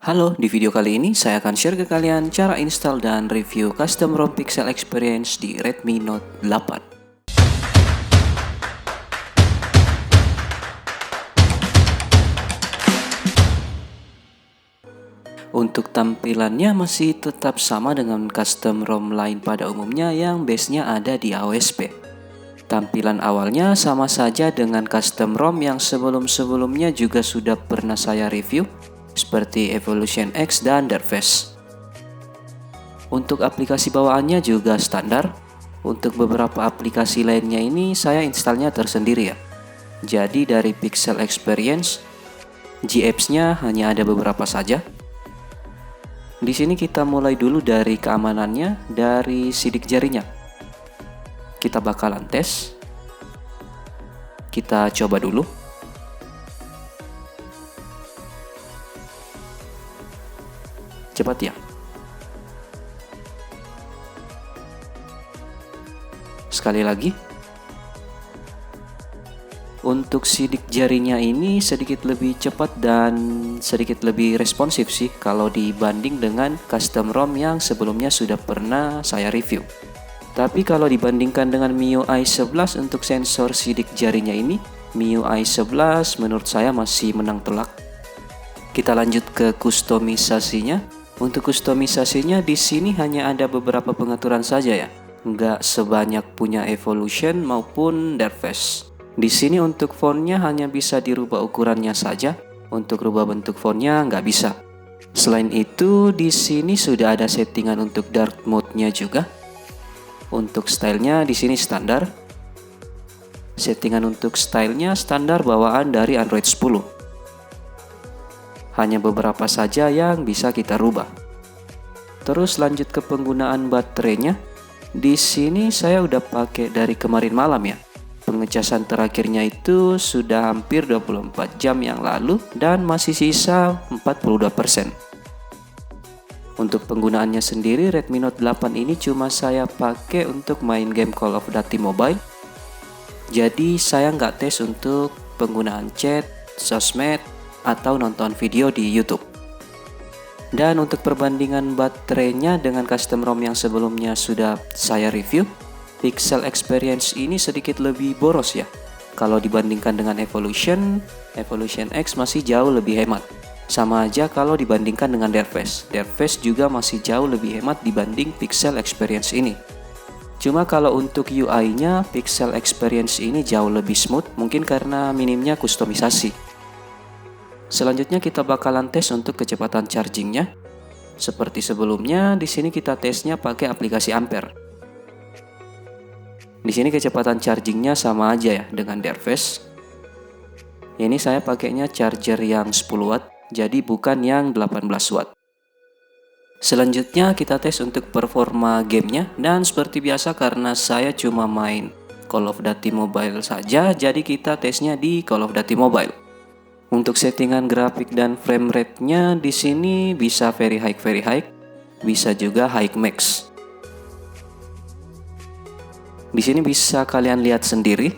Halo, di video kali ini saya akan share ke kalian cara install dan review custom ROM Pixel Experience di Redmi Note 8. Untuk tampilannya masih tetap sama dengan custom ROM lain pada umumnya yang base-nya ada di AOSP. Tampilan awalnya sama saja dengan custom ROM yang sebelum-sebelumnya juga sudah pernah saya review, seperti Evolution X dan Derves. Untuk aplikasi bawaannya juga standar. Untuk beberapa aplikasi lainnya ini saya installnya tersendiri ya. Jadi dari Pixel Experience, G-Apps-nya hanya ada beberapa saja. Di sini kita mulai dulu dari keamanannya, dari sidik jarinya. Kita bakalan tes. Kita coba dulu. Cepat ya. Sekali lagi. Untuk sidik jarinya ini sedikit lebih cepat dan sedikit lebih responsif sih kalau dibanding dengan custom ROM yang sebelumnya sudah pernah saya review. Tapi kalau dibandingkan dengan MIUI 11 untuk sensor sidik jarinya ini, MIUI 11 menurut saya masih menang telak. Kita lanjut ke kustomisasinya. Untuk kustomisasinya di sini hanya ada beberapa pengaturan saja ya, nggak sebanyak punya Evolution maupun Derves. Di sini untuk fontnya hanya bisa dirubah ukurannya saja, untuk rubah bentuk fontnya nggak bisa. Selain itu, di sini sudah ada settingan untuk dark mode-nya juga. Untuk stylenya di sini standar. Settingan untuk stylenya standar bawaan dari Android 10. Hanya beberapa saja yang bisa kita rubah. Terus lanjut ke penggunaan baterainya. Di sini saya udah pakai dari kemarin malam ya. Pengecasan terakhirnya itu sudah hampir 24 jam yang lalu dan masih sisa 42%. Untuk penggunaannya sendiri Redmi Note 8 ini cuma saya pakai untuk main game Call of Duty Mobile. Jadi saya nggak tes untuk penggunaan chat, sosmed, atau nonton video di YouTube. Dan untuk perbandingan baterainya dengan custom ROM yang sebelumnya sudah saya review, Pixel Experience ini sedikit lebih boros ya. Kalau dibandingkan dengan Evolution X masih jauh lebih hemat. Sama aja kalau dibandingkan dengan Derves. Derves juga masih jauh lebih hemat dibanding Pixel Experience ini. Cuma kalau untuk UI-nya, Pixel Experience ini jauh lebih smooth, mungkin karena minimnya kustomisasi. Selanjutnya kita bakalan tes untuk kecepatan chargingnya. Seperti sebelumnya, di sini kita tesnya pakai aplikasi Ampere. Di sini kecepatan chargingnya sama aja ya dengan Derves. Ini saya pakainya charger yang 10 watt, jadi bukan yang 18 watt. Selanjutnya kita tes untuk performa gamenya, dan seperti biasa karena saya cuma main Call of Duty Mobile saja, jadi kita tesnya di Call of Duty Mobile. Untuk settingan grafik dan frame rate-nya di sini bisa very high, bisa juga high max. Di sini bisa kalian lihat sendiri.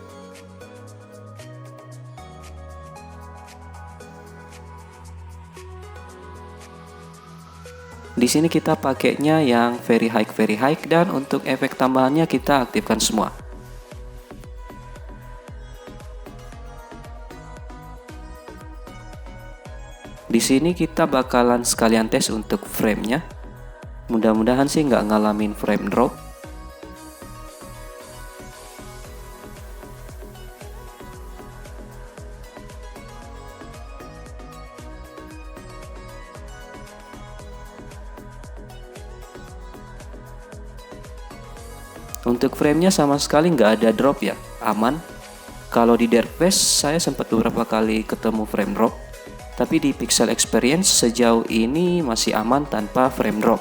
Di sini kita pakainya yang very high dan untuk efek tambahannya kita aktifkan semua. Di sini kita bakalan sekalian tes untuk frame-nya. Mudah-mudahan sih nggak ngalamin frame drop. Untuk framenya sama sekali nggak ada drop ya, aman. Kalau di Derves saya sempat beberapa kali ketemu frame drop, tapi di Pixel Experience sejauh ini masih aman tanpa frame drop.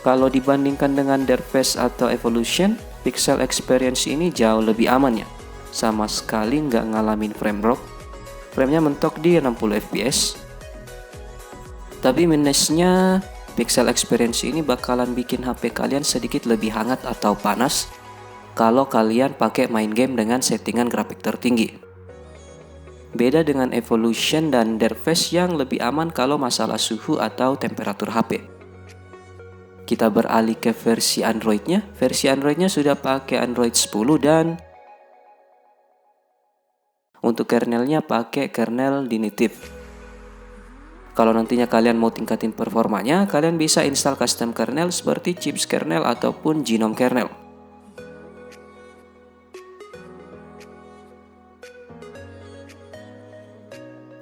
Kalau dibandingkan dengan Derface atau Evolution, Pixel Experience ini jauh lebih aman ya. Sama sekali nggak ngalamin frame drop. Framenya mentok di 60 fps. Tapi minusnya, Pixel Experience ini bakalan bikin HP kalian sedikit lebih hangat atau panas kalau kalian pakai main game dengan settingan grafik tertinggi. Beda dengan Evolution dan Derface yang lebih aman kalau masalah suhu atau temperatur HP. Kita beralih ke versi Androidnya. Versi Androidnya sudah pakai Android 10 dan untuk kernelnya pakai kernel Dinitive. Kalau nantinya kalian mau tingkatin performanya, kalian bisa install custom kernel seperti Chips kernel ataupun Genome kernel.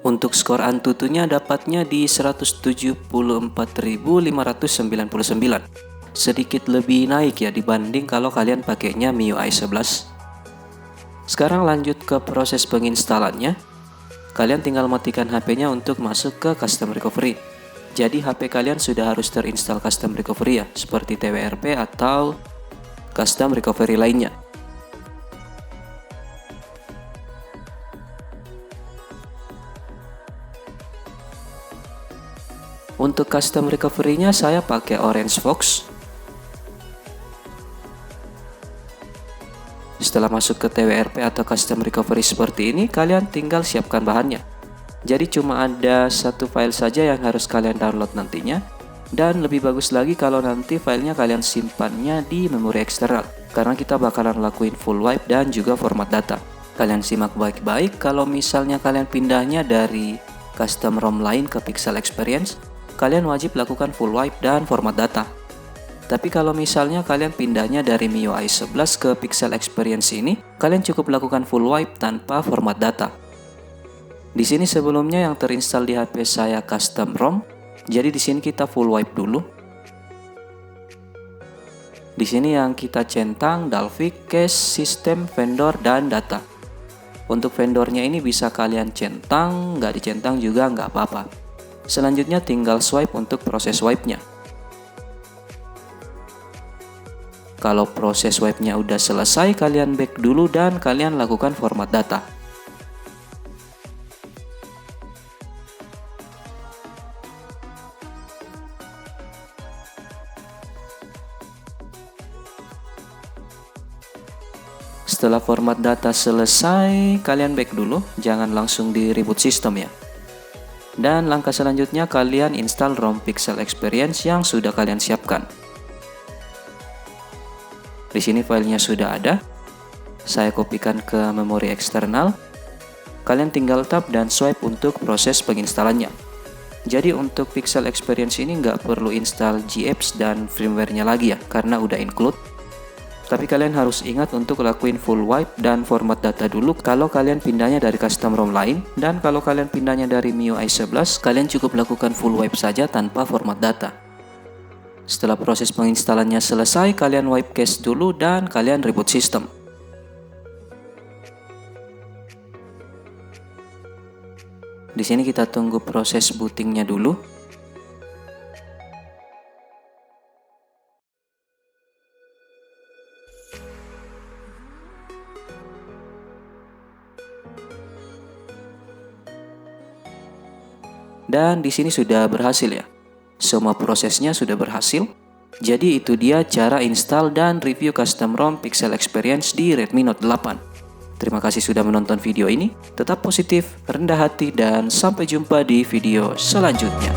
Untuk skor Antutunya dapatnya di 174.599. Sedikit lebih naik ya dibanding kalau kalian pakainya MIUI 11. Sekarang lanjut ke proses penginstalannya. Kalian tinggal matikan HP-nya untuk masuk ke custom recovery. Jadi HP kalian sudah harus terinstall custom recovery ya, seperti TWRP atau custom recovery lainnya. Untuk custom recovery-nya saya pakai Orange Fox. Setelah masuk ke TWRP atau custom recovery seperti ini, kalian tinggal siapkan bahannya. Jadi cuma ada satu file saja yang harus kalian download nantinya. Dan lebih bagus lagi kalau nanti filenya kalian simpannya di memori eksternal, karena kita bakalan lakuin full wipe dan juga format data. Kalian simak baik-baik. Kalau misalnya kalian pindahnya dari custom ROM lain ke Pixel Experience, kalian wajib lakukan full wipe dan format data. Tapi kalau misalnya kalian pindahnya dari MIUI 11 ke Pixel Experience ini, kalian cukup lakukan full wipe tanpa format data. Di sini sebelumnya yang terinstall di HP saya custom ROM, jadi di sini kita full wipe dulu. Di sini yang kita centang Dalvik, cache, sistem, vendor, dan data. Untuk vendornya ini bisa kalian centang, nggak dicentang juga nggak apa-apa. Selanjutnya tinggal swipe untuk proses wipe-nya. Kalau proses wipe-nya udah selesai, kalian back dulu dan kalian lakukan format data. Setelah format data selesai, kalian back dulu, jangan langsung di reboot sistem ya. Dan langkah selanjutnya kalian install ROM Pixel Experience yang sudah kalian siapkan. Di sini filenya sudah ada. Saya kopikan ke memori eksternal. Kalian tinggal tap dan swipe untuk proses penginstalannya. Jadi untuk Pixel Experience ini nggak perlu install GApps dan firmware-nya lagi ya, karena udah include. Tapi kalian harus ingat untuk lakuin full wipe dan format data dulu kalau kalian pindahnya dari custom ROM lain. Dan kalau kalian pindahnya dari MIUI 11, kalian cukup lakukan full wipe saja tanpa format data. Setelah proses penginstalannya selesai, kalian wipe cache dulu dan kalian reboot sistem. Di sini kita tunggu proses bootingnya dulu. Dan di sini sudah berhasil ya. Semua prosesnya sudah berhasil. Jadi itu dia cara install dan review custom ROM Pixel Experience di Redmi Note 8. Terima kasih sudah menonton video ini. Tetap positif, rendah hati, dan sampai jumpa di video selanjutnya.